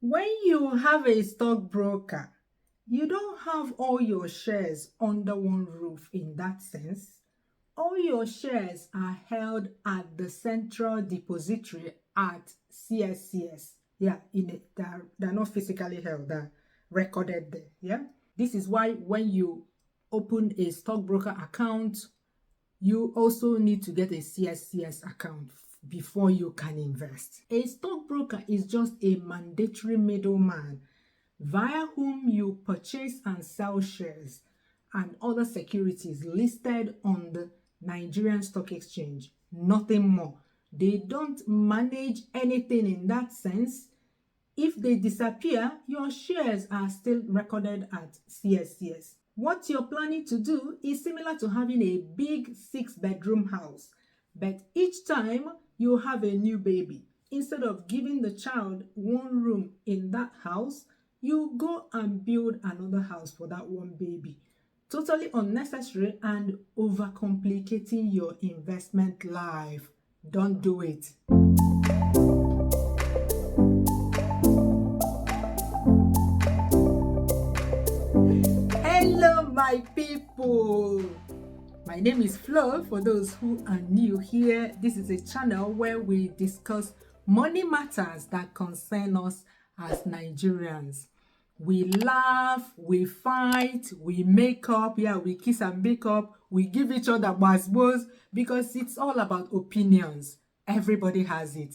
When you have a stockbroker, you don't have all your shares under one roof in that sense. All your shares are held at the central depository at CSCS. Yeah, they're not physically held, they're recorded there. Yeah. This is why when you open a stockbroker account, you also need to get a CSCS account before you can invest. A stockbroker is just a mandatory middleman via whom you purchase and sell shares and other securities listed on the Nigerian Stock Exchange. Nothing more. They don't manage anything in that sense. If they disappear, your shares are still recorded at CSCS. What you're planning to do is similar to having a big 6-bedroom house, but each time you have a new baby, instead of giving the child one room in that house, you go and build another house for that one baby. Totally unnecessary and overcomplicating your investment life. Don't do it. Hello, my people. My name is Flo. For those who are new here, this is a channel where we discuss money matters that concern us as Nigerians. We laugh, we fight, we make up, we kiss and make up, we give each other basbos because it's all about opinions. Everybody has it.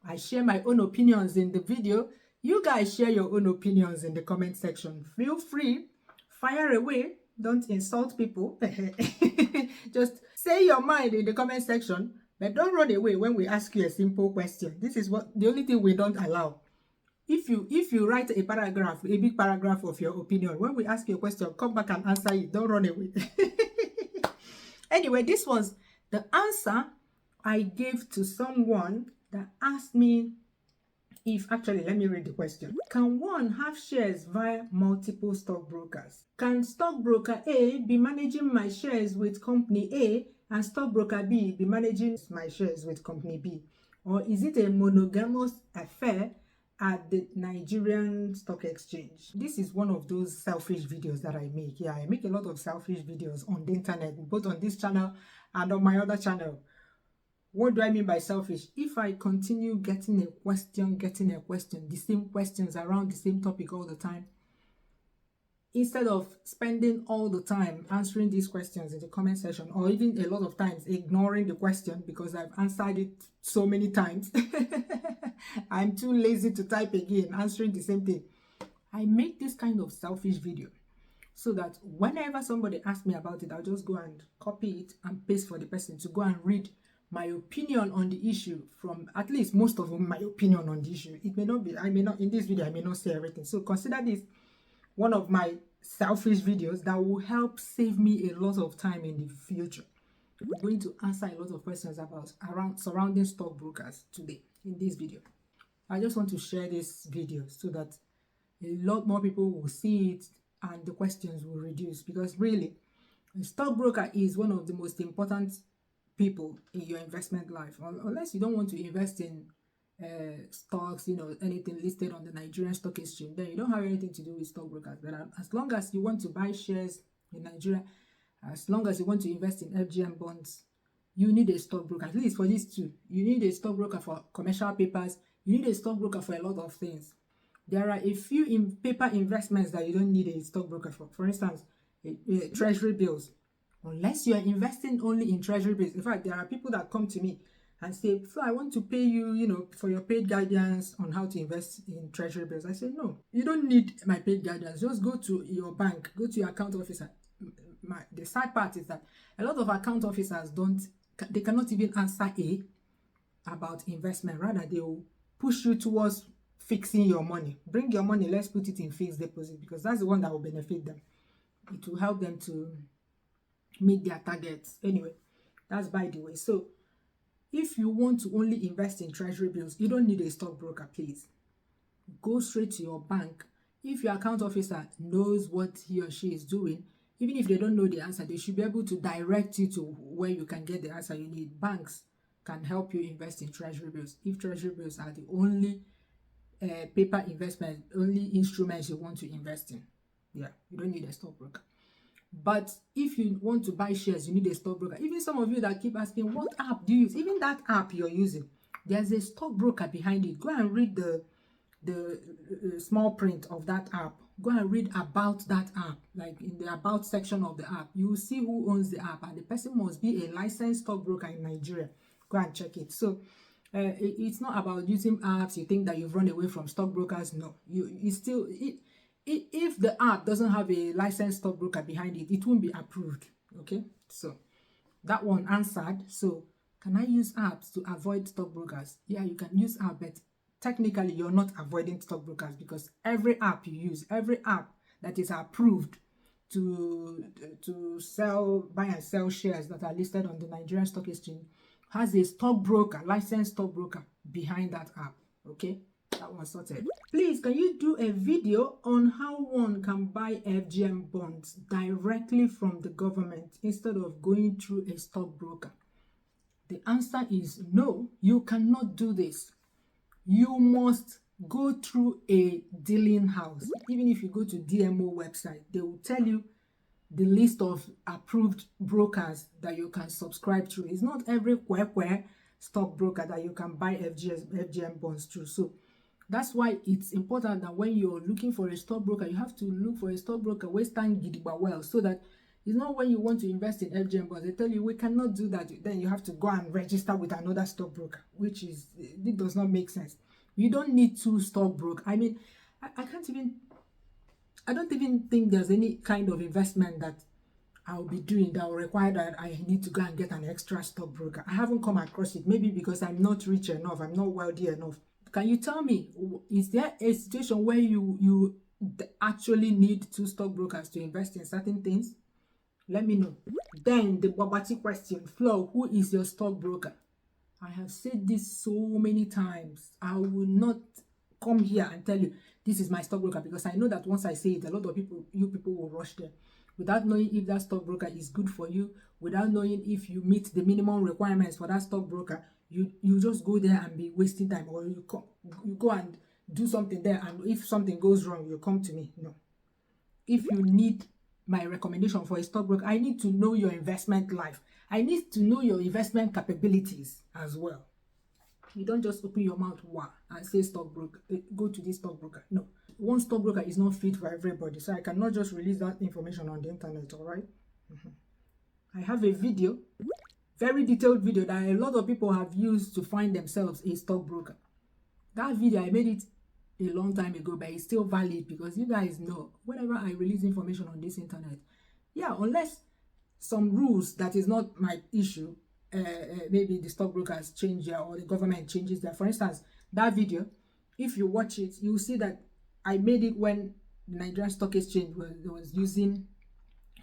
I share my own opinions in the video. You guys share your own opinions in the comment section. Feel free, fire away. Don't insult people. Just say your mind in the comment section, but don't run away when we ask you a simple question. This is the only thing we don't allow. If you write a paragraph, a big paragraph of your opinion, when we ask you a question, come back and answer it. Don't run away. Anyway, this was the answer I gave to someone that asked me actually, let me read the question. Can one have shares via multiple stockbrokers? Can stockbroker A be managing my shares with company A and stockbroker B be managing my shares with company B? Or is it a monogamous affair at the Nigerian Stock Exchange? This is one of those selfish videos that I make. Yeah, I make a lot of selfish videos on the internet, both on this channel and on my other channel. What do I mean by selfish? If I continue getting a question, the same questions around the same topic all the time, instead of spending all the time answering these questions in the comment section, or even a lot of times ignoring the question because I've answered it so many times, I'm too lazy to type again, answering the same thing. I make this kind of selfish video so that whenever somebody asks me about it, I'll just go and copy it and paste for the person to go and read my opinion on the issue from at least most of them. My opinion on the issue. It may not be, I may not, in this video, I may not say everything. So consider this one of my selfish videos that will help save me a lot of time in the future. I'm going to answer a lot of questions surrounding stockbrokers today in this video. I just want to share this video so that a lot more people will see it and the questions will reduce, because really, a stockbroker is one of the most important people in your investment life. Unless you don't want to invest in stocks, anything listed on the Nigerian Stock Exchange, then you don't have anything to do with stockbrokers. But as long as you want to buy shares in Nigeria, as long as you want to invest in FGM bonds, you need a stockbroker. At least for these two, you need a stockbroker for commercial papers. You need a stockbroker for a lot of things. There are a few paper investments that you don't need a stockbroker for. For instance, Treasury bills. Unless you are investing only in Treasury bills. In fact, there are people that come to me and say, "So I want to pay you, for your paid guidance on how to invest in Treasury bills." I say, no, you don't need my paid guidance. Just go to your bank, go to your account officer. The sad part is that a lot of account officers they cannot even answer about investment. Rather, they will push you towards fixing your money. Bring your money, let's put it in fixed deposit, because that's the one that will benefit them. It will help them to meet their targets. Anyway, that's by the way. So if you want to only invest in Treasury bills, you don't need a stockbroker. Please go straight to your bank. If your account officer knows what he or she is doing, even if they don't know the answer, they should be able to direct you to where you can get the answer you need. Banks can help you invest in Treasury bills if Treasury bills are the only paper investment, only instruments you want to invest in. Yeah, you don't need a stockbroker. But if you want to buy shares, you need a stockbroker. Even some of you that keep asking, what app do you use? Even that app you're using, there's a stockbroker behind it. Go and read the small print of that app. Go and read about that app, like in the about section of the app. You will see who owns the app, and the person must be a licensed stockbroker in Nigeria. Go and check it. So it's not about using apps. You think that you've run away from stockbrokers. No, if the app doesn't have a licensed stockbroker behind it, it won't be approved. Okay, so that one answered. So can I use apps to avoid stockbrokers? Yeah, you can use apps, but technically you're not avoiding stockbrokers, because every app you use, every app that is approved to buy and sell shares that are listed on the Nigerian Stock Exchange has a stockbroker, licensed stockbroker behind that app. Okay, that one sorted. Please, can you do a video on how one can buy FGM bonds directly from the government instead of going through a stockbroker? The answer is no, you cannot do this. You must go through a dealing house. Even if you go to DMO website, they will tell you the list of approved brokers that you can subscribe to. It's not every stockbroker that you can buy FGM bonds through. So that's why it's important that when you're looking for a stockbroker, you have to look for a stockbroker where stand gidigba well, so that it's not when you want to invest in FGM bonds, they tell you we cannot do that. Then you have to go and register with another stockbroker, which is, it does not make sense. You don't need two stockbrokers. I mean, I don't even think there's any kind of investment that I'll be doing that will require that I need to go and get an extra stockbroker. I haven't come across it. Maybe because I'm not rich enough, I'm not wealthy enough. Can you tell me, is there a situation where you actually need two stockbrokers to invest in certain things? Let me know. Then the Babati question, Flo, who is your stockbroker? I have said this so many times. I will not come here and tell you this is my stockbroker, because I know that once I say it, a lot of people will rush there without knowing if that stockbroker is good for you, without knowing if you meet the minimum requirements for that stockbroker. You just go there and be wasting time, or you go and do something there, and if something goes wrong, you come to me. No. If you need my recommendation for a stockbroker, I need to know your investment life. I need to know your investment capabilities as well. You don't just open your mouth and say stockbroker, go to this stockbroker. No, one stockbroker is not fit for everybody, so I cannot just release that information on the internet. All right. I have a video, very detailed video, that a lot of people have used to find themselves a stockbroker. That video, I made it a long time ago, but it's still valid, because you guys know whenever I release information on this internet, yeah, unless some rules that is not my issue, maybe the stockbrokers change their, or the government changes their. For instance, that video, if you watch it, you'll see that I made it when the Nigerian Stock Exchange was using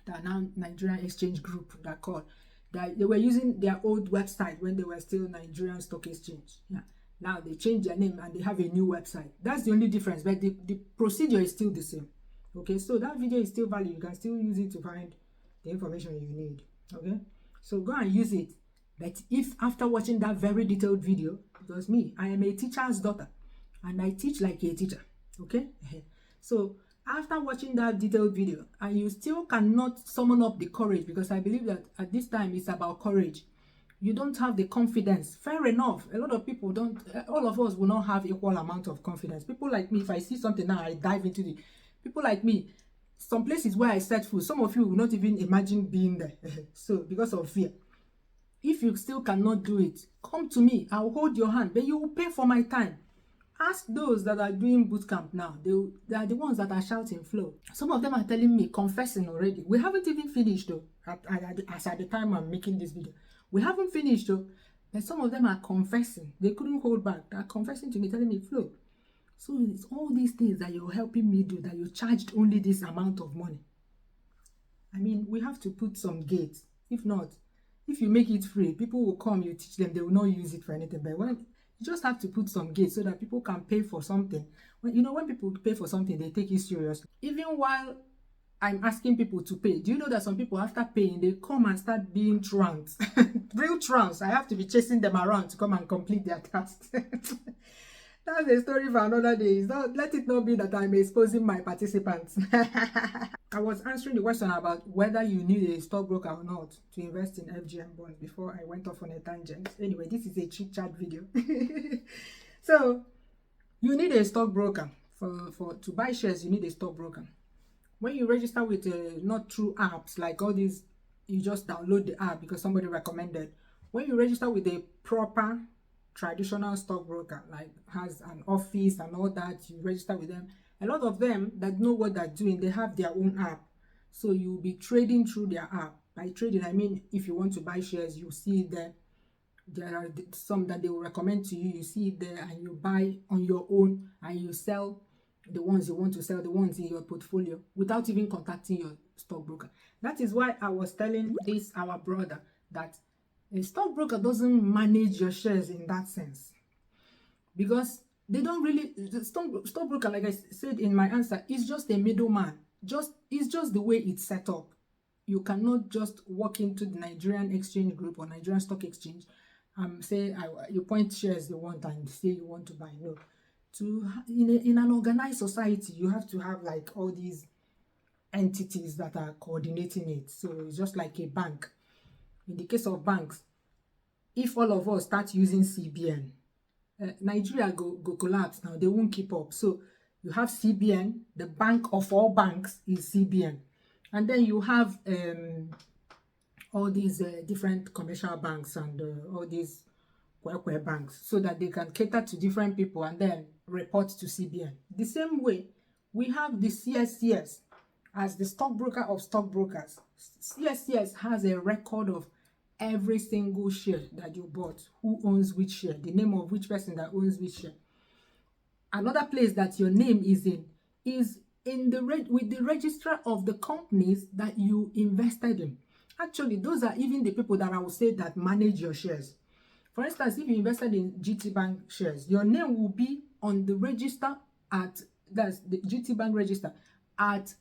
the now Nigerian Exchange Group, that called, that they were using their old website when they were still Nigerian Stock Exchange. Yeah. Now they changed their name and they have a new website. That's the only difference, but the procedure is still the same. Okay, so that video is still valid. You can still use it to find the information you need. Okay, so go and use it. But if after watching that very detailed video, because me, I am a teacher's daughter and I teach like a teacher. Okay, so after watching that detailed video and you still cannot summon up the courage, because I believe that at this time it's about courage, you don't have the confidence. Fair enough. A lot of people don't, all of us will not have equal amount of confidence. People like me, if I see something now, I dive into it. People like me, some places where I set foot, some of you will not even imagine being there. So because of fear. If you still cannot do it, come to me. I'll hold your hand, but you will pay for my time. Ask those that are doing boot camp now. They are the ones that are shouting flow. Some of them are telling me, confessing already. We haven't even finished though, as at the time I'm making this video. We haven't finished though, but some of them are confessing. They couldn't hold back. They're confessing to me, telling me, Flo. So it's all these things that you're helping me do, that you charged only this amount of money. I mean, we have to put some gates. If not, if you make it free, people will come, you teach them, they will not use it for anything. But when you just have to put some gates so that people can pay for something. When people pay for something, they take it seriously. Even while I'm asking people to pay, do you know that some people, after paying, they come and start being trance? Real trance. I have to be chasing them around to come and complete their task. That's a story for another day. Let it not be that I'm exposing my participants. I was answering the question about whether you need a stockbroker or not to invest in FGM bonds before I went off on a tangent. Anyway, this is a chit chat video. So you need a stockbroker for to buy shares. You need a stockbroker. When you register with not through apps like all these, you just download the app because somebody recommended. When you register with a proper traditional stockbroker, like has an office and all that, you register with them. A lot of them that know what they're doing, they have their own app. So you'll be trading through their app. By trading, I mean if you want to buy shares, you see it there. There are some that they will recommend to you. You see it there and you buy on your own and you sell the ones you want to sell, the ones in your portfolio, without even contacting your stockbroker. That is why I was telling this our brother that a stockbroker doesn't manage your shares in that sense, because they don't really, the stockbroker, like I said in my answer, is just a middleman. It's just the way it's set up. You cannot just walk into the Nigerian exchange group or Nigerian stock exchange say you point shares you want and say you want to buy. No, in an organized society, you have to have like all these entities that are coordinating it. So it's just like a bank. In the case of banks, if all of us start using CBN, Nigeria go collapse now. They won't keep up. So you have CBN, the bank of all banks is CBN, and then you have all these different commercial banks and all these banks, so that they can cater to different people and then report to CBN. The same way, we have the CSCS as the stockbroker of stockbrokers. CSCS has a record of every single share that you bought, who owns which share, the name of which person that owns which share. Another place that your name is in the with the registrar of the companies that you invested in. Actually, those are even the people that I would say that manage your shares. For instance, if you invested in GT Bank shares, your name will be on the register that's the GT Bank register at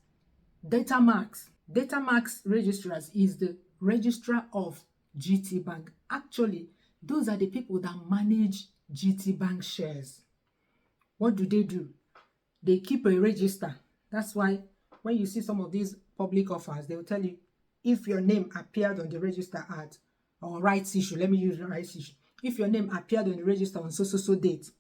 Datamax. Datamax registrars is the registrar of GT Bank. Actually, those are the people that manage GT Bank shares. What do? They keep a register. That's why when you see some of these public offers, they will tell you if your name appeared on the register at, or rights issue, let me use the rights issue. If your name appeared on the register on so date,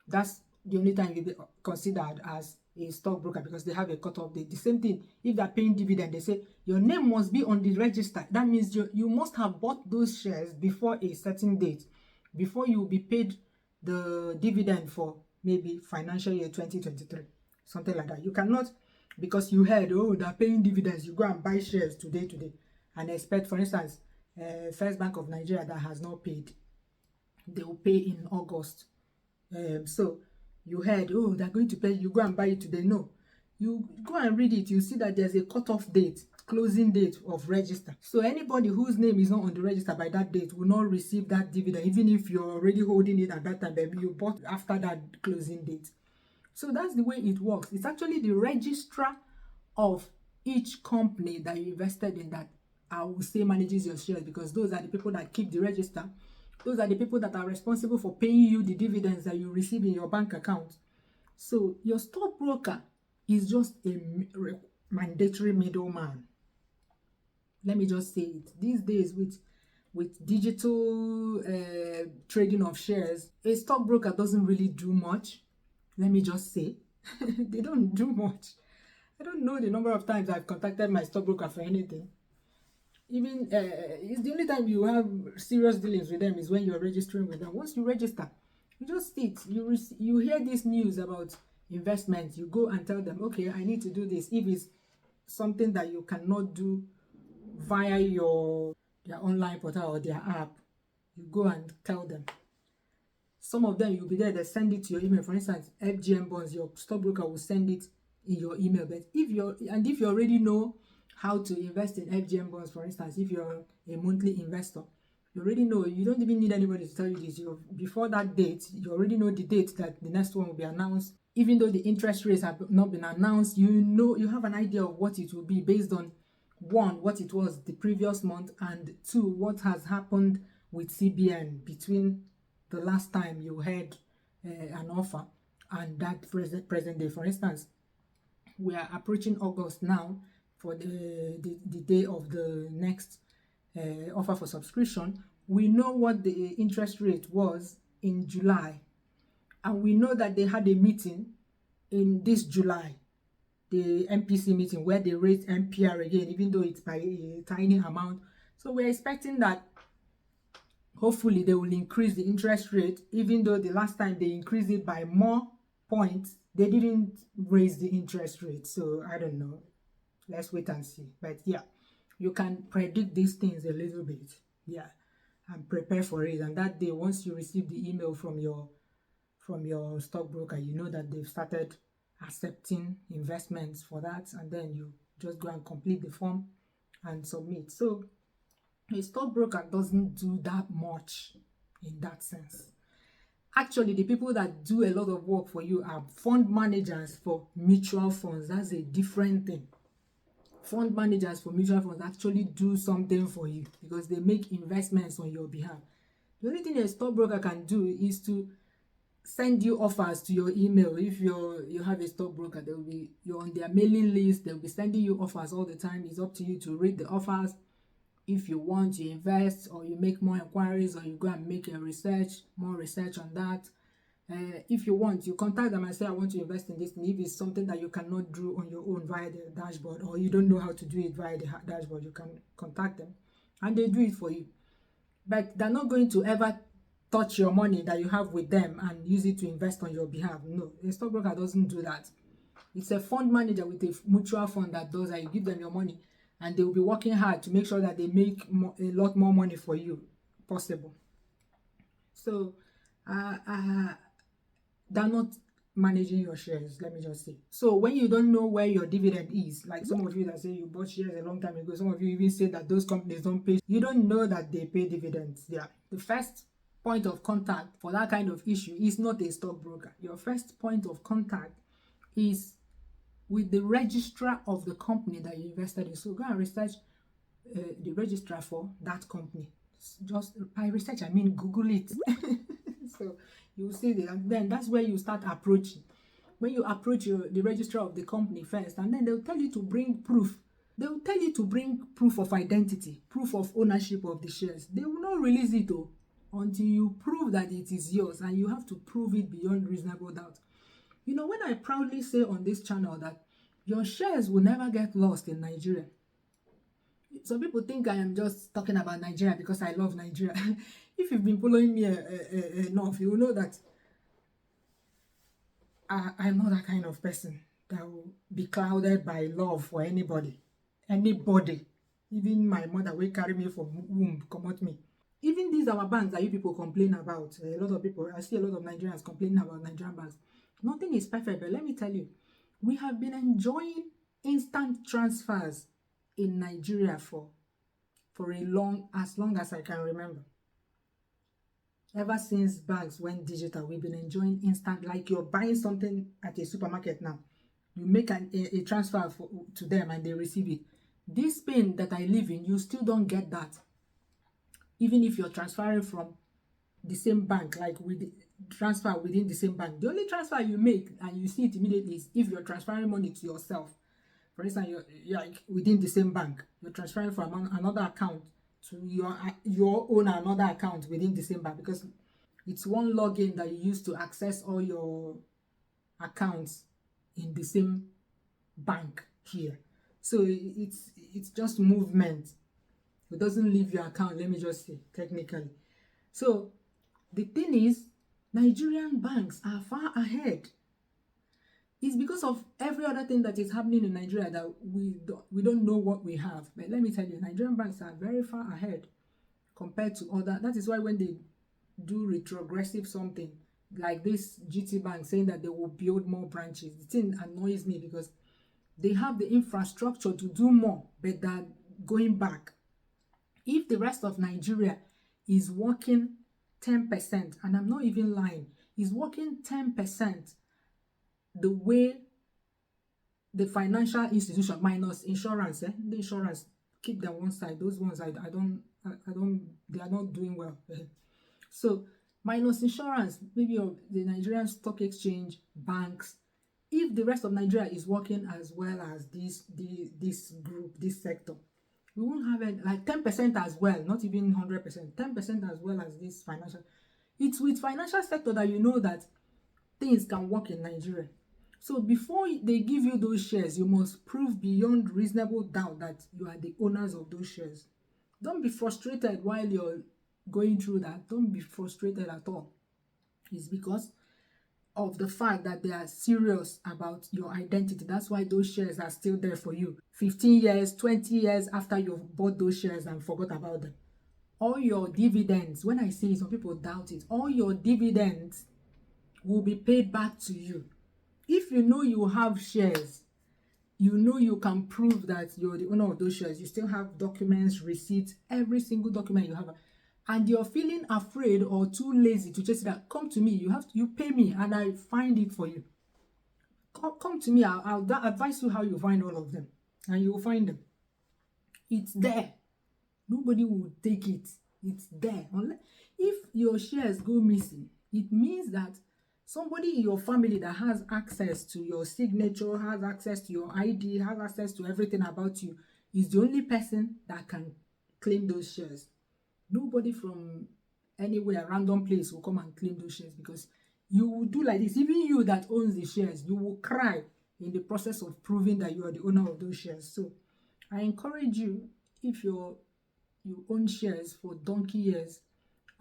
that's the only time you'll be considered as a stockbroker, because they have a cutoff date. The same thing, if they're paying dividend, they say your name must be on the register. That means you must have bought those shares before a certain date, before you will be paid the dividend for maybe financial year 2023, something like that. You cannot, because you heard, oh, they're paying dividends, you go and buy shares today, and expect, for instance, First Bank of Nigeria that has not paid, they will pay in August. So you heard, oh, they're going to pay, you go and buy it today. No, you go and read it, you see that there's a cutoff date, closing date of register. So anybody whose name is not on the register by that date will not receive that dividend, even if you're already holding it at that time, maybe you bought after that closing date. So that's the way it works. It's actually the registrar of each company that you invested in that I will say manages your shares, because those are the people that keep the register. Those are the people that are responsible for paying you the dividends that you receive in your bank account. So your stockbroker is just a mandatory middleman. Let me just say it. These days, with digital trading of shares, a stockbroker doesn't really do much. Let me just say, they don't do much. I don't know the number of times I've contacted my stockbroker for anything. Even it's the only time you have serious dealings with them is when you're registering with them. Once you register, you just sit. You hear this news about investment, you go and tell them, okay, I need to do this. If it's something that you cannot do via their online portal or their app, you go and tell them. Some of them, you'll be there, they send it to your email. For instance, FGM bonds, your stockbroker will send it in your email. But if you already know how to invest in FGM bonds, for instance, if you're a monthly investor, you already know, you don't even need anybody to tell you this. Before that date, you already know the date that the next one will be announced. Even though the interest rates have not been announced, you have an idea of what it will be based on, one, what it was the previous month, and two, what has happened with CBN between the last time you had an offer and that present day. For instance, we are approaching August now for the day of the next offer for subscription. We know what the interest rate was in July, and we know that they had a meeting in this July, the MPC meeting, where they raised MPR again, even though it's by a tiny amount. So we're expecting that hopefully they will increase the interest rate, even though the last time they increased it by more points, they didn't raise the interest rate. So I don't know. Let's wait and see. But yeah, you can predict these things a little bit. Yeah, and prepare for it. And that day, once you receive the email from your stockbroker, you know that they've started accepting investments for that, and then you just go and complete the form and submit. So a stockbroker doesn't do that much in that sense. Actually, the people that do a lot of work for you are fund managers for mutual funds. That's a different thing. Fund managers for mutual funds actually do something for you because they make investments on your behalf. The only thing a stockbroker can do is to send you offers to your email. If you have a stockbroker, you're on their mailing list. They'll be sending you offers all the time. It's up to you to read the offers. If you want to invest, or you make more inquiries, or you go and make more research on that. If you want, you contact them and say, I want to invest in this. And if it's something that you cannot do on your own via the dashboard, or you don't know how to do it via the dashboard, you can contact them and they do it for you. But they're not going to ever touch your money that you have with them and use it to invest on your behalf. No, a stockbroker doesn't do that. It's a fund manager with a mutual fund that does that. You give them your money and they will be working hard to make sure that they make a lot more money for you possible. So they're not managing your shares, let me just say. So when you don't know where your dividend is, like some of you that say you bought shares a long time ago, some of you even say that those companies don't pay, you don't know that they pay dividends. Yeah, the first point of contact for that kind of issue is not a stockbroker. Your first point of contact is with the registrar of the company that you invested in. So go and research the registrar for that company. Just by research, I mean Google it. So you will see it, and then that's where you start approaching. When you approach the registrar of the company first, and then they'll tell you to bring proof. They will tell you to bring proof of identity, proof of ownership of the shares. They will not release it until you prove that it is yours, and you have to prove it beyond reasonable doubt. You know, when I proudly say on this channel that your shares will never get lost in Nigeria, some people think I am just talking about Nigeria because I love Nigeria. If you've been following me enough, you will know that I'm not that kind of person that will be clouded by love for anybody. Anybody. Even my mother will carry me from womb, come at me. Even these our banks that you people complain about, a lot of people, I see a lot of Nigerians complaining about Nigerian banks. Nothing is perfect, but let me tell you, we have been enjoying instant transfers in Nigeria for as long as I can remember. Ever since banks went digital, we've been enjoying instant, like you're buying something at a supermarket now. You make a transfer to them and they receive it. This Spain that I live in, you still don't get that. Even if you're transferring from the same bank, like transfer within the same bank. The only transfer you make and you see it immediately is if you're transferring money to yourself. For instance, you're like within the same bank, you're transferring from another account to your own another account within the same bank, because it's one login that you use to access all your accounts in the same bank here. So it's just movement. It doesn't leave your account, let me just say, technically. So the thing is, Nigerian banks are far ahead. It's because of every other thing that is happening in Nigeria that we don't know what we have. But let me tell you, Nigerian banks are very far ahead compared to other. That is why when they do retrogressive something, like this GT Bank saying that they will build more branches, the thing annoys me because they have the infrastructure to do more, but they're going back. If the rest of Nigeria is working 10%, and I'm not even lying, is working 10%, the way the financial institution minus insurance, the insurance, keep them one side. Those ones I don't, they are not doing well. So minus insurance, maybe of the Nigerian Stock Exchange, banks. If the rest of Nigeria is working as well as this group, this sector, we won't have it like 10% as well, not even 100%, 10% as well as this financial. It's with financial sector that you know that things can work in Nigeria. So before they give you those shares, you must prove beyond reasonable doubt that you are the owners of those shares. Don't be frustrated while you're going through that. Don't be frustrated at all. It's because of the fact that they are serious about your identity. That's why those shares are still there for you 15 years, 20 years after you've bought those shares and forgot about them. All your dividends, when I say it, some people doubt it, all your dividends will be paid back to you. If you know you have shares, you know you can prove that you're the owner of those shares, you still have documents, receipts, every single document you have, and you're feeling afraid or too lazy to just say that, come to me, you pay me and I find it for you. Come to me, I'll advise you how you find all of them, and you will find them. It's there. Nobody will take it. It's there. If your shares go missing, it means that somebody in your family that has access to your signature, has access to your ID, has access to everything about you, is the only person that can claim those shares. Nobody from anywhere, random place, will come and claim those shares, because you will do like this. Even you that owns the shares, you will cry in the process of proving that you are the owner of those shares. So I encourage you, if you own shares for donkey years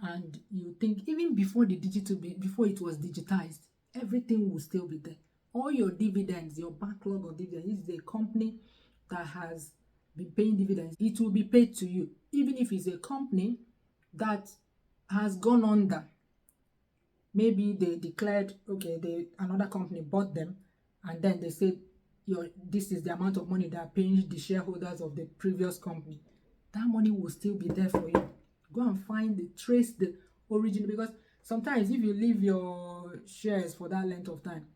and you think even before before it was digitized, everything will still be there. All your dividends, your backlog of dividends, is the company that has been paying dividends, it will be paid to you. Even if it's a company that has gone under, maybe they declared, okay, another company bought them, and then they said, this is the amount of money they are paying the shareholders of the previous company. That money will still be there for you. Go and trace the origin, because sometimes if you leave your shares for that length of time,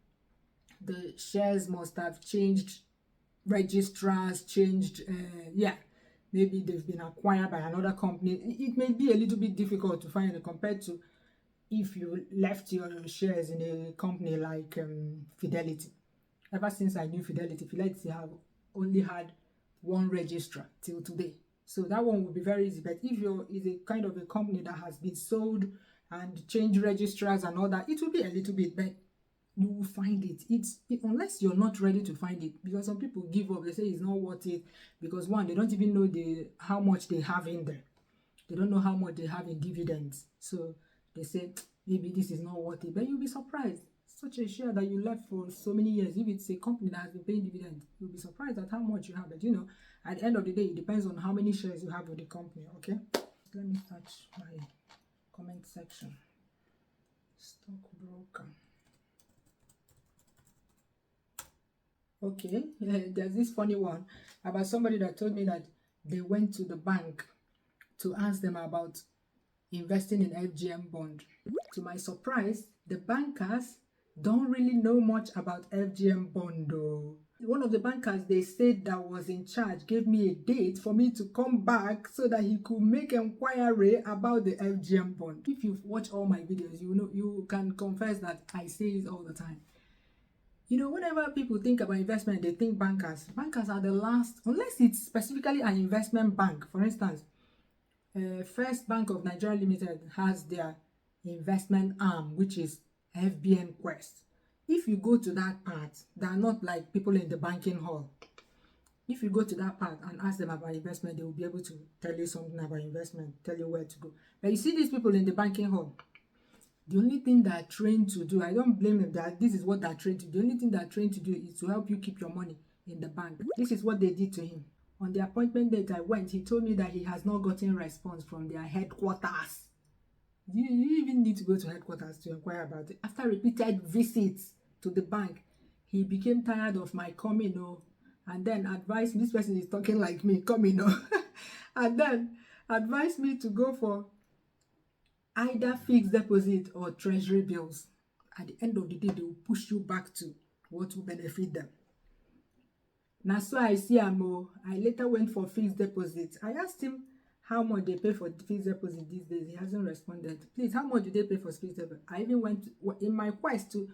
the shares must have changed registrars, maybe they've been acquired by another company. It may be a little bit difficult to find it compared to if you left your shares in a company like Fidelity. Ever since I knew Fidelity have only had one registrar till today. So that one will be very easy. But if is a kind of a company that has been sold and changed registrars and all that, it will be a little bit, but you will find it. Unless you're not ready to find it, because some people give up. They say it's not worth it because, one, they don't even know how much they have in there. They don't know how much they have in dividends. So they say maybe this is not worth it. But you'll be surprised. Such a share that you left for so many years, if it's a company that has been paying dividends, you'll be surprised at how much you have. But at the end of the day, it depends on how many shares you have with the company. Okay, let me touch my comment section. Stockbroker. Okay, there's this funny one about somebody that told me that they went to the bank to ask them about investing in FGM bond. To my surprise, the bankers don't really know much about FGM bond though. One of the bankers they said that was in charge gave me a date for me to come back so that he could make inquiry about the FGM bond. If you've watched all my videos, you can confess that I say it all the time. Whenever people think about investment, they think bankers. Bankers are the last, unless it's specifically an investment bank. For instance, First Bank of Nigeria Limited has their investment arm, which is FBN Quest. If you go to that part, they are not like people in the banking hall. If you go to that part and ask them about investment, they will be able to tell you something about investment, tell you where to go. But you see these people in the banking hall, the only thing they're trained to do, I don't blame them, that this is what they're trained to do. The only thing they're trained to do is to help you keep your money in the bank. This is what they did to him. On the appointment date I went, he told me that he has not gotten response from their headquarters. You even need to go to headquarters to inquire about it. After repeated visits to the bank, he became tired of my coming, and then advised me, this person is talking like me, coming, and then advised me to go for either fixed deposit or treasury bills. At the end of the day, they will push you back to what will benefit them. Now, so I see I later went for fixed deposit. I asked him how much they pay for fixed deposit these days. He hasn't responded. Please, how much do they pay for fixed deposit? I even went in my quest to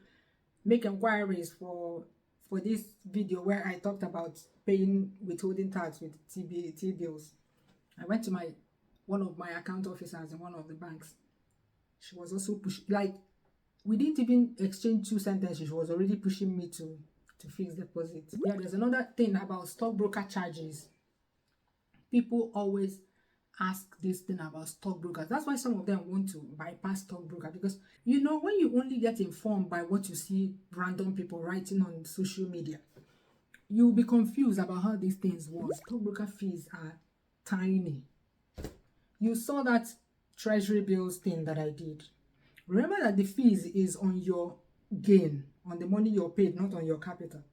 make inquiries for this video where I talked about paying withholding tax with T bills. I went to one of my account officers in one of the banks. She was also pushing, like, we didn't even exchange 2 sentences. She was already pushing me to fix deposit. Yeah, there's another thing about stockbroker charges. People always ask this thing about stockbrokers. That's why some of them want to bypass stockbroker, because you know, when you only get informed by what you see random people writing on social media, you'll be confused about how these things work. Stockbroker fees are tiny. You saw that Treasury bills thing that I did. Remember that the fees is on your gain, on the money you're paid, not on your capital.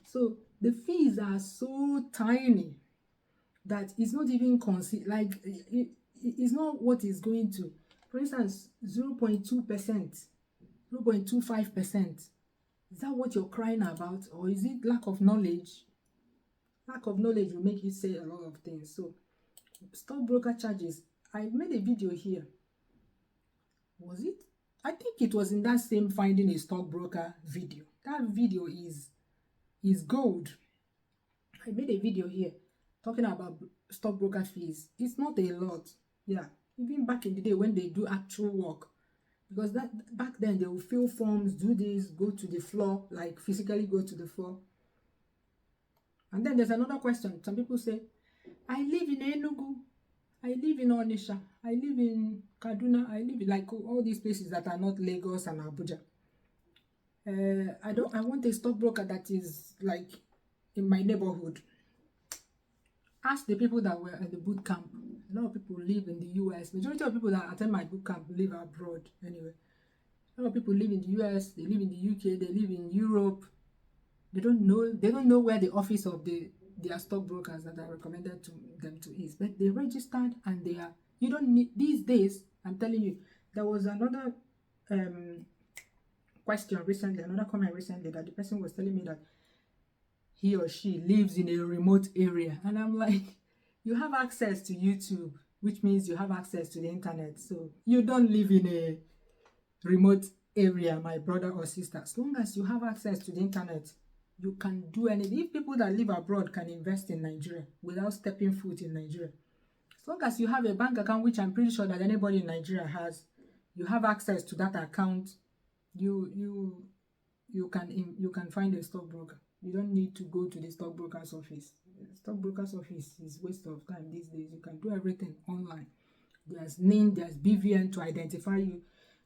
So the fees are so tiny that it's not even like it's not what is going to. For instance, 0.2%, 0.25%. Is that what you're crying about, or is it lack of knowledge? Lack of knowledge will make you say a lot of things. So stockbroker charges, I made a video here. Was it? I think it was in that same finding a stockbroker video. That video is gold. I made a video here talking about stockbroker fees. It's not a lot. Yeah, even back in the day when they do actual work, because that back then they will fill forms, do this, go to the floor, like physically go to the floor. And then there's another question. Some people say, I live in Enugu, I live in Onisha, I live in Kaduna, I live in like all these places that are not Lagos and Abuja. I want a stockbroker that is like in my neighborhood. Ask the people that were at the boot camp. A lot of people live in the US. Majority of people that attend my boot camp live abroad anyway. A lot of people live in the US, they live in the UK, they live in Europe. They don't know where the office of their stockbrokers that are recommended to them to is. But they registered and they are, you don't need, these days, I'm telling you, there was another question recently, another comment recently, that the person was telling me that he or she lives in a remote area. And I'm like, you have access to YouTube, which means you have access to the internet. So you don't live in a remote area, my brother or sister. As long as you have access to the internet, you can do anything. If people that live abroad can invest in Nigeria without stepping foot in Nigeria, as long as you have a bank account, which I'm pretty sure that anybody in Nigeria has, you have access to that account, you can find a stockbroker. You don't need to go to the stockbroker's office. The stockbroker's office is waste of time these days. You can do everything online. There's NIN, there's BVN to identify you.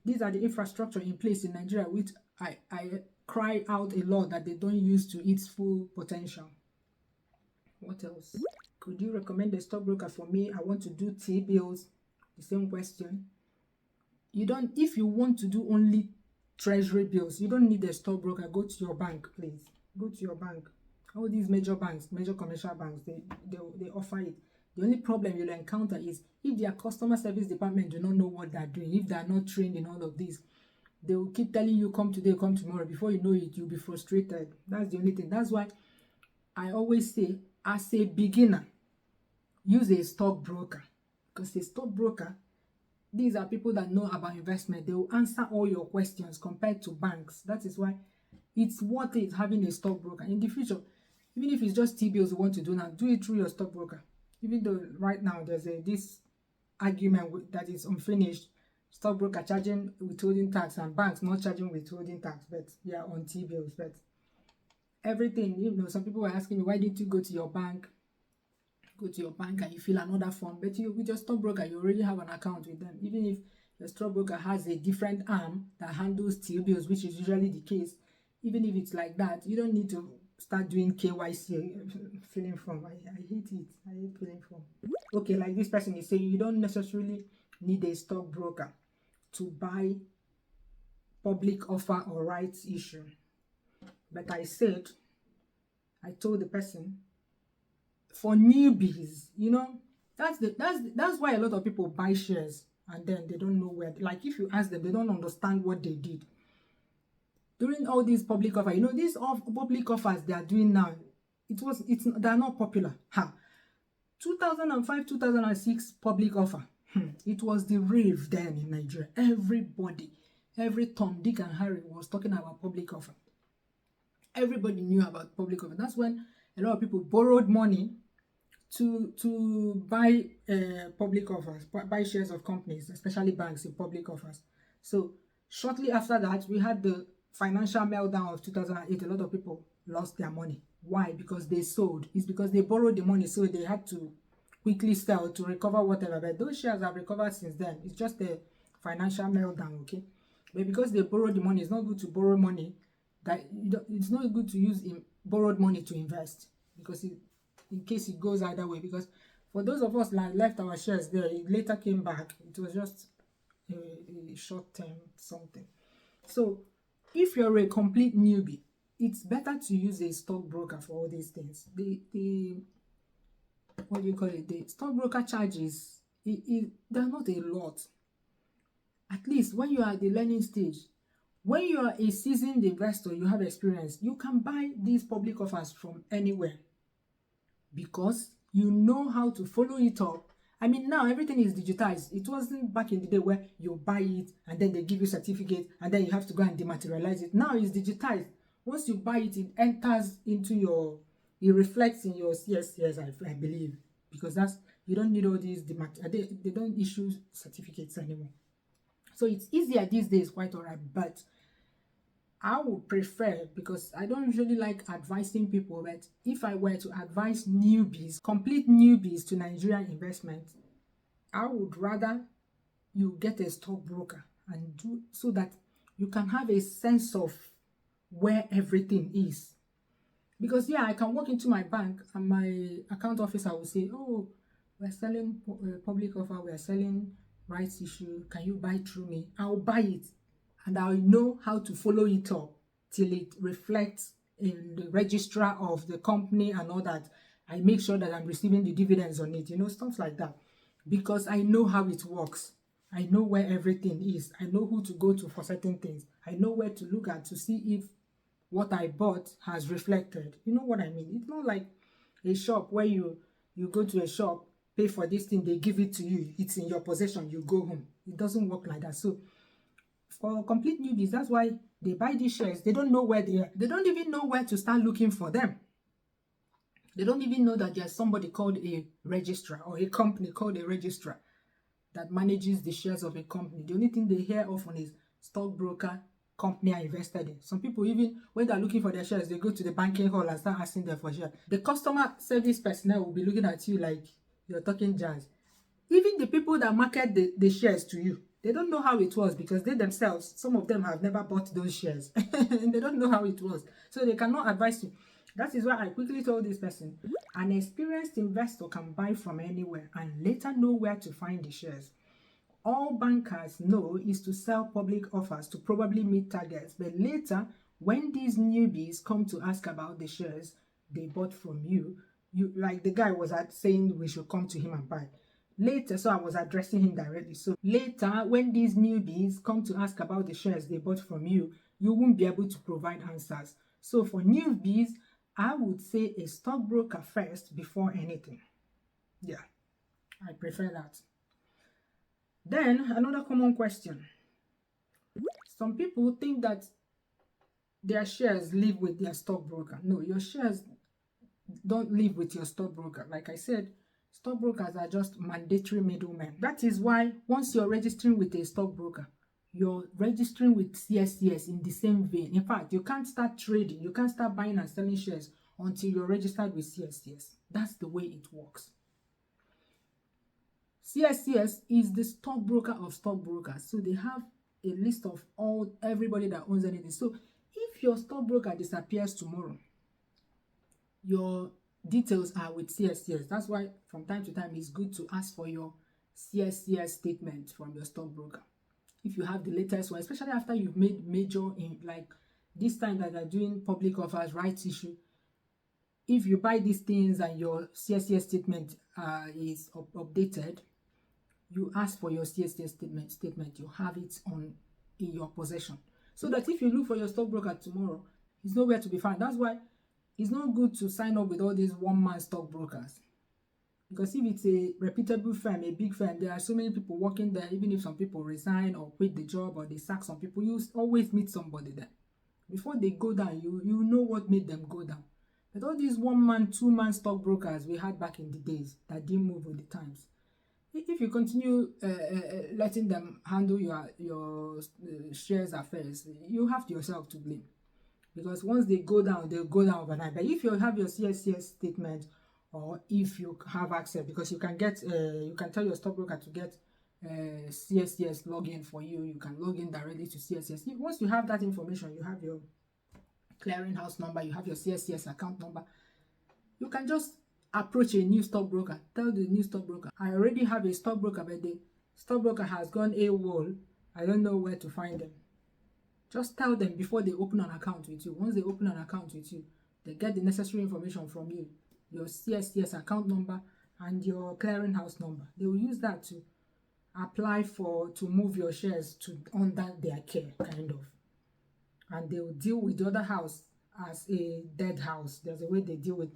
These are the infrastructure in place in Nigeria, which I cry out a lot that they don't use to its full potential. What else? Could you recommend a stockbroker for me? I want to do T-bills. The same question. If you want to do only Treasury bills, you don't need a stockbroker. Go to your bank, please. Go to your bank. All these major banks, major commercial banks, they offer it. The only problem you'll encounter is if their customer service department do not know what they're doing, if they're not trained in all of this, they will keep telling you, come today, come tomorrow. Before you know it, you'll be frustrated. That's the only thing. That's why I always say, as a beginner, use a stockbroker. Because a stockbroker, these are people that know about investment. They will answer all your questions compared to banks. That is why it's worth it having a stockbroker. In the future, even if it's just T-bills you want to do now, do it through your stockbroker. Even though right now there's this argument that is unfinished, stockbroker charging withholding tax and banks not charging withholding tax, but yeah, on T-bills. But everything, some people were asking me, why didn't you go to your bank? Go to your bank and you fill another form. But with your stockbroker, you already have an account with them. Even if your stockbroker has a different arm that handles T-bills, which is usually the case, even if it's like that, you don't need to start doing KYC, filling form. I hate it. I hate filling form. Okay, like this person is saying, you don't necessarily need a stockbroker to buy public offer or rights issue. But I told the person, for newbies, that's why a lot of people buy shares and then they don't know where. Like if you ask them, they don't understand what they did during all these public offers. These public offers they are doing now, they're not popular. 2005, 2006 public offer. It was the rave then in Nigeria. Everybody, every Tom, Dick, and Harry was talking about public offer. Everybody knew about public offer. That's when a lot of people borrowed money to buy public offers, buy shares of companies, especially banks in public offers. So shortly after that, we had the financial meltdown of 2008. A lot of people lost their money. Why? Because they sold. It's because they borrowed the money, so they had to quickly sell to recover whatever. But those shares have recovered since then. It's just a financial meltdown, okay? But because they borrowed the money, it's not good to borrow money. It's not good to use borrowed money to invest, because in case it goes either way. Because for those of us that left our shares there, it later came back. It was just a short-term something. So if you're a complete newbie, it's better to use a stockbroker for all these things. The what do you call it? The stockbroker charges, they're not a lot. At least when you are at the learning stage. When you are a seasoned investor, you have experience, you can buy these public offers from anywhere, because you know how to follow it up. I mean, now everything is digitized. It wasn't back in the day where you buy it and then they give you certificate and then you have to go and dematerialize it. Now it's digitized. Once you buy it, it enters into it reflects in your CSCS, I believe, because you don't need all these they don't issue certificates anymore. So it's easier these days, quite all right, but I would prefer, because I don't usually like advising people, but if I were to advise newbies, complete newbies to Nigerian investment, I would rather you get a stockbroker and do so that you can have a sense of where everything is. Because yeah, I can walk into my bank and my account officer will say, oh, we're selling public offer, we're selling rights issue, can you buy through me? I'll buy it, and I'll know how to follow it up till it reflects in the registrar of the company and all that. I make sure that I'm receiving the dividends on it, stuff like that, because I know how it works. I know where everything is. I know who to go to for certain things. I know where to look at to see if what I bought has reflected. You know what I mean? It's not like a shop where you go to a shop, pay for this thing, they give it to you, it's in your possession, you go home. It doesn't work like that. So for complete newbies, that's why they buy these shares. They don't know where they are. They don't even know where to start looking for them. They don't even know that there's somebody called a registrar, or a company called a registrar that manages the shares of a company. The only thing they hear often is stockbroker, company I invested in. Some people, even when they're looking for their shares, they go to the banking hall and start asking them for shares. The customer service personnel will be looking at you like you're talking jazz. Even the people that market the shares to you, they don't know how it was, because they themselves, some of them have never bought those shares. And they don't know how it was. So they cannot advise you. That is why I quickly told this person, an experienced investor can buy from anywhere and later know where to find the shares. All bankers know is to sell public offers to probably meet targets, but later, when these newbies come to ask about the shares they bought from you, like the guy was saying we should come to him and buy. Later, so I was addressing him directly. So later, when these newbies come to ask about the shares they bought from you, you won't be able to provide answers. So for newbies, I would say a stockbroker first before anything. Yeah, I prefer that. Then another common question. Some people think that their shares live with their stockbroker. No, your shares don't live with your stockbroker. Like I said, stockbrokers are just mandatory middlemen. That is why once you're registering with a stockbroker, you're registering with CSCS in the same vein. In fact, you can't start trading, you can't start buying and selling shares until you're registered with CSCS. That's the way it works. CSCS is the stockbroker of stockbrokers. So they have a list of everybody that owns anything. So if your stockbroker disappears tomorrow, your details are with CSCS. That's why from time to time it's good to ask for your CSCS statement from your stockbroker. If you have the latest one, especially after you've made major, like this time that they're doing public offers, rights issue, if you buy these things and your CSCS statement is updated, you ask for your CSCS statement, you have it in your possession. So that if you look for your stockbroker tomorrow, it's nowhere to be found. That's why it's not good to sign up with all these one-man stockbrokers. Because if it's a reputable firm, a big firm, there are so many people working there. Even if some people resign or quit the job or they sack some people, you always meet somebody there. Before they go down, you know what made them go down. But all these 1-man, 2-man stockbrokers we had back in the days that didn't move with the times, if you continue letting them handle your shares affairs, you have yourself to blame. Because once they go down, they'll go down overnight. But if you have your CSCS statement, or if you have access, because you can get, you can tell your stockbroker to get CSCS login for you. You can log in directly to CSCS. Once you have that information, you have your clearinghouse number, you have your CSCS account number, you can just approach a new stockbroker. Tell the new stockbroker, I already have a stockbroker, but the stockbroker has gone AWOL. I don't know where to find them. Just tell them before they open an account with you. Once they open an account with you, they get the necessary information from you, your CSCS account number and your clearinghouse number. They will use that to apply to move your shares to under their care, kind of. And they will deal with the other house as a dead house. There's a way they deal with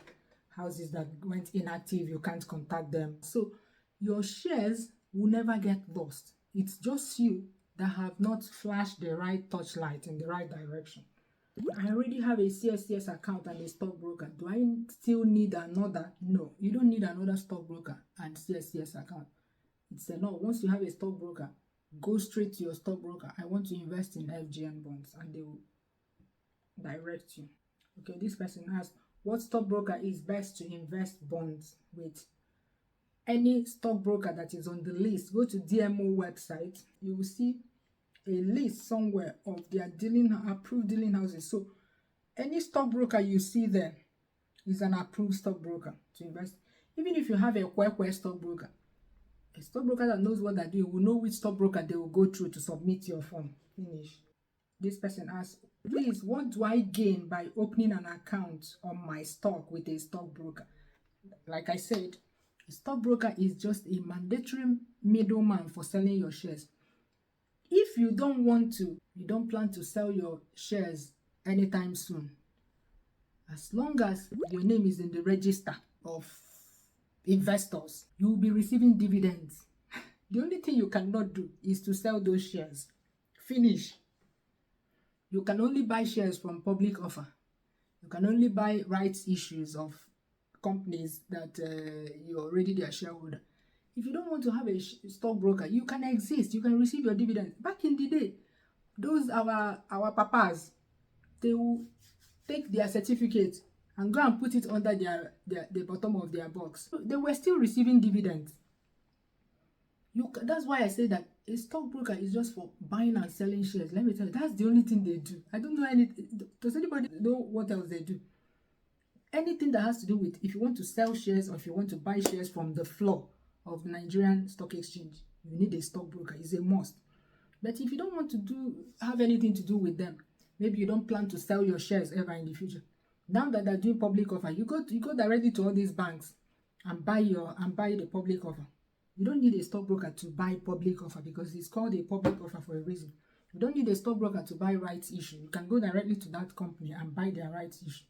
houses that went inactive. You can't contact them. So your shares will never get lost. It's just you that have not flashed the right touchlight in the right direction. I already have a CSCS account and a stockbroker. Do I still need another? No, you don't need another stockbroker and CSCS account. It's enough. Once you have a stockbroker, go straight to your stockbroker. I want to invest in FGN bonds, and they will direct you. Okay, this person asked, what stockbroker is best to invest bonds with? Any stockbroker that is on the list, go to DMO website. You will see a list somewhere of their approved dealing houses. So any stockbroker you see there is an approved stockbroker to invest. Even if you have a Kwekwe stockbroker, a stockbroker that knows what they're doing will know which stockbroker they will go through to submit your form. Finish. This person asks, please, what do I gain by opening an account on my stock with a stockbroker? Like I said, a stockbroker is just a mandatory middleman for selling your shares. If you don't plan to sell your shares anytime soon, as long as your name is in the register of investors, you will be receiving dividends. The only thing you cannot do is to sell those shares. Finish. You can only buy shares from public offer. You can only buy rights issues of companies that you're already their shareholder. If you don't want to have a stockbroker, you can exist. You can receive your dividends. Back in the day, those our papas, they will take their certificate and go and put it under the bottom of their box. So they were still receiving dividends. That's why I say that a stockbroker is just for buying and selling shares. Let me tell you, that's the only thing they do. I don't know anything. Does anybody know what else they do? Anything that has to do with, if you want to sell shares or if you want to buy shares from the floor of the Nigerian Stock Exchange, you need a stockbroker. It's a must. But if you don't want to have anything to do with them, maybe you don't plan to sell your shares ever in the future, now that they're doing public offer, you go directly to all these banks and buy the public offer. You don't need a stockbroker to buy public offer because it's called a public offer for a reason. You don't need a stockbroker to buy rights issue. You can go directly to that company and buy their rights issue.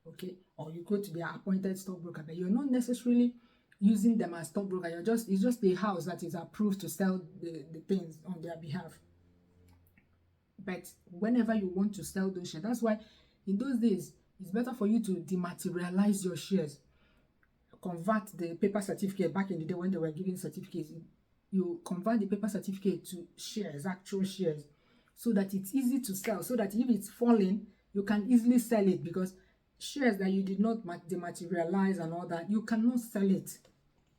Okay, or you go to their appointed stockbroker, but you're not necessarily using them as stockbroker. It's just the house that is approved to sell the things on their behalf. But whenever you want to sell those shares, that's why in those days it's better for you to dematerialize your shares. Convert the paper certificate. Back in the day when they were giving certificates, you convert the paper certificate to shares, actual shares, so that it's easy to sell, so that if it's falling, you can easily sell it, because shares that you did not dematerialize and all that, you cannot sell it.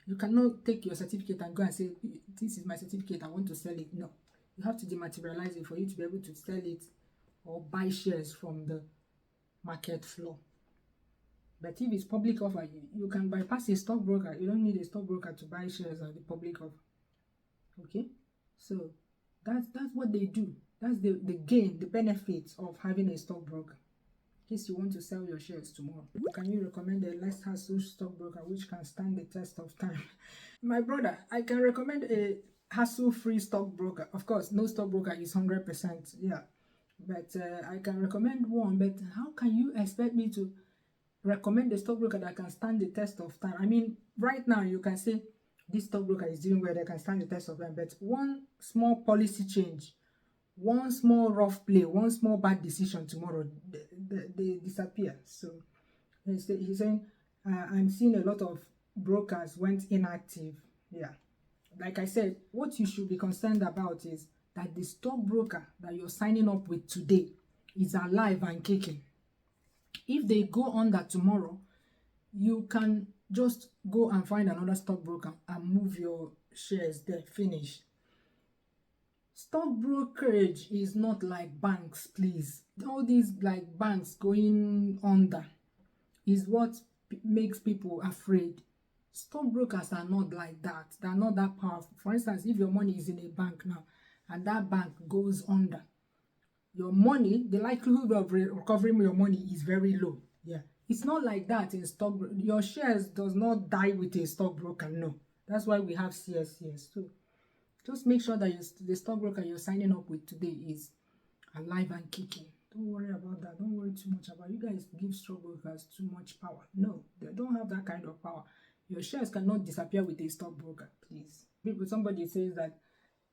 You cannot take your certificate and go and say, this is my certificate, I want to sell it. No, you have to dematerialize it for you to be able to sell it or buy shares from the market floor. But if it's public offer, you can bypass a stockbroker. You don't need a stockbroker to buy shares at the public offer. Okay, so that's what they do. That's the gain, the benefits of having a stockbroker. In case you want to sell your shares tomorrow, can you recommend a less hassle stockbroker which can stand the test of time? My brother, I can recommend a hassle-free stockbroker. Of course, no stockbroker is 100%, yeah, but I can recommend one. But how can you expect me to recommend a stockbroker that can stand the test of time. I mean, right now you can say this stockbroker is doing well, they can stand the test of time, but one small policy change, one small rough play, one small bad decision tomorrow, they disappear. So he's saying, I'm seeing a lot of brokers went inactive. Yeah, like I said, what you should be concerned about is that the stockbroker that you're signing up with today is alive and kicking. If they go under tomorrow, you can just go and find another stockbroker and move your shares there. Finish. Stock brokerage is not like banks, please. All these like banks going under is what makes people afraid. Stockbrokers are not like that. They're not that powerful. For instance, if your money is in a bank now and that bank goes under, your money, the likelihood of recovering your money is very low. Yeah, it's not like that in stock. Your shares does not die with a stockbroker. No, that's why we have CSCS. So just make sure that the stockbroker you're signing up with today is alive and kicking. Don't worry about that. Don't worry too much about it. You guys give stockbrokers too much power. No, they don't have that kind of power. Your shares cannot disappear with a stockbroker, please. Somebody says that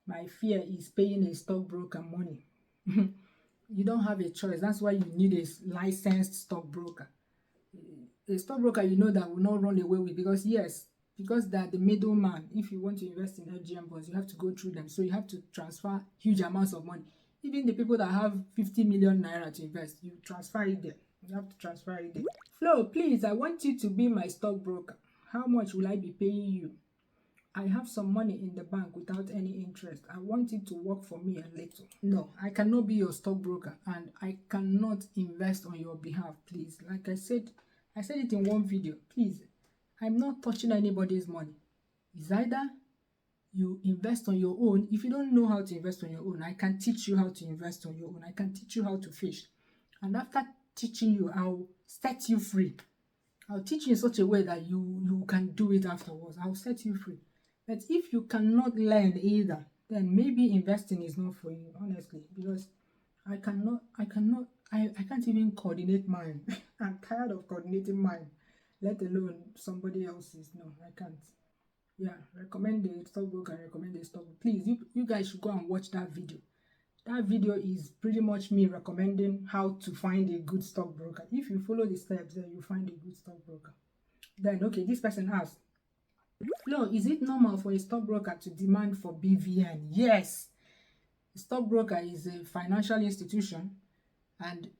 my fear is paying a stockbroker money. You don't have a choice. That's why you need a licensed stockbroker. A stockbroker you know that will not run away with, because they're the middleman. If you want to invest in FGM bonds, you have to go through them. So you have to transfer huge amounts of money. Even the people that have 50 million naira to invest, you transfer it there. You have to transfer it there. Flo, please, I want you to be my stockbroker. How much will I be paying you? I have some money in the bank without any interest. I want it to work for me a little. No, I cannot be your stockbroker and I cannot invest on your behalf, please. Like I said it in one video. Please, I'm not touching anybody's money. It's either you invest on your own. If you don't know how to invest on your own, I can teach you how to invest on your own. I can teach you how to fish. And after teaching you, I'll set you free. I'll teach you in such a way that you can do it afterwards. I'll set you free. But if you cannot learn either, then maybe investing is not for you, honestly, because I can't even coordinate mine. I'm tired of coordinating mine, let alone somebody else's. No, I can't. Yeah, recommend the stockbroker, recommend the stockbroker. Please, you guys should go and watch that video. That video is pretty much me recommending how to find a good stockbroker. If you follow the steps, then you find a good stockbroker. Then, okay, this person asked, Flo, is it normal for a stockbroker to demand for BVN? Yes. A stockbroker is a financial institution, and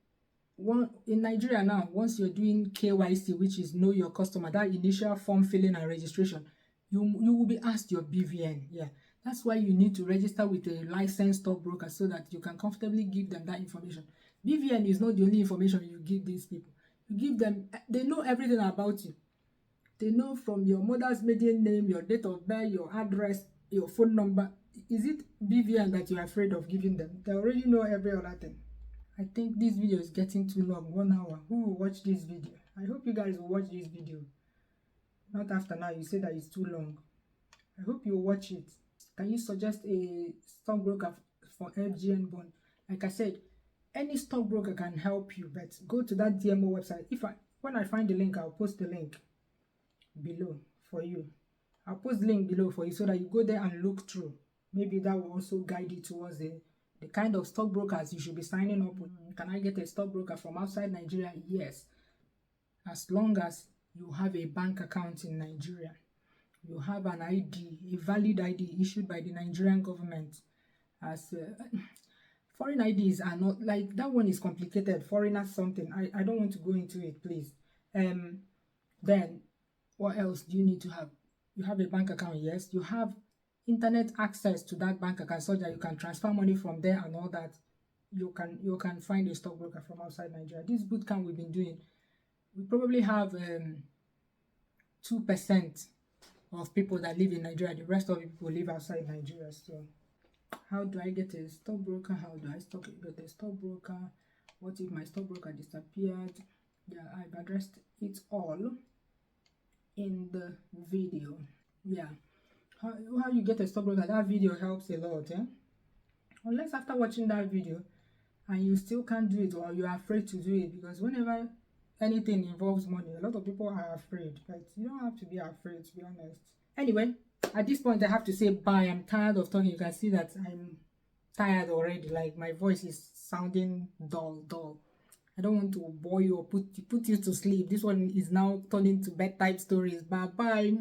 in Nigeria now, once you're doing KYC, which is know your customer, that initial form filling and registration, you will be asked your BVN. Yeah, that's why you need to register with a licensed stockbroker so that you can comfortably give them that information. BVN is not the only information you give these people. You give them, they know everything about you. They know from your mother's maiden name, your date of birth, your address, your phone number. Is it BVN that you're afraid of giving them? They already know every other thing. I think this video is getting too long, 1 hour. Who will watch this video? I hope you guys will watch this video. Not after now, you say that it's too long. I hope you watch it. Can you suggest a stockbroker for FGN bond? Like I said, any stockbroker can help you, but go to that DMO website. When I find the link, I'll post the link below for you. I'll post the link below for you so that you go there and look through. Maybe that will also guide you towards the kind of stockbrokers you should be signing up with. Can I get a stockbroker from outside Nigeria? Yes. As long as you have a bank account in Nigeria, you have an ID, a valid ID issued by the Nigerian government. As foreign IDs are not, like, that one is complicated. Foreigner something. I don't want to go into it, please. Then what else do you need to have? You have a bank account, yes. You have internet access to that bank account so that you can transfer money from there and all that. You can find a stockbroker from outside Nigeria. This bootcamp we've been doing, we probably have 2% of people that live in Nigeria. The rest of the people live outside Nigeria. So how do I get a stockbroker? How do I get a stockbroker? What if my stockbroker disappeared? Yeah, I've addressed it all in the video. Yeah, how you get a stockbroker, that video helps a lot. Unless after watching that video and you still can't do it, or you're afraid to do it, because whenever anything involves money, a lot of people are afraid, but you don't have to be afraid, to be honest. Anyway, at this point I have to say bye. I'm tired of talking. You can see that I'm tired already. Like, my voice is sounding dull. I don't want to bore you or put you to sleep. This one is now turning to bedtime stories. Bye bye.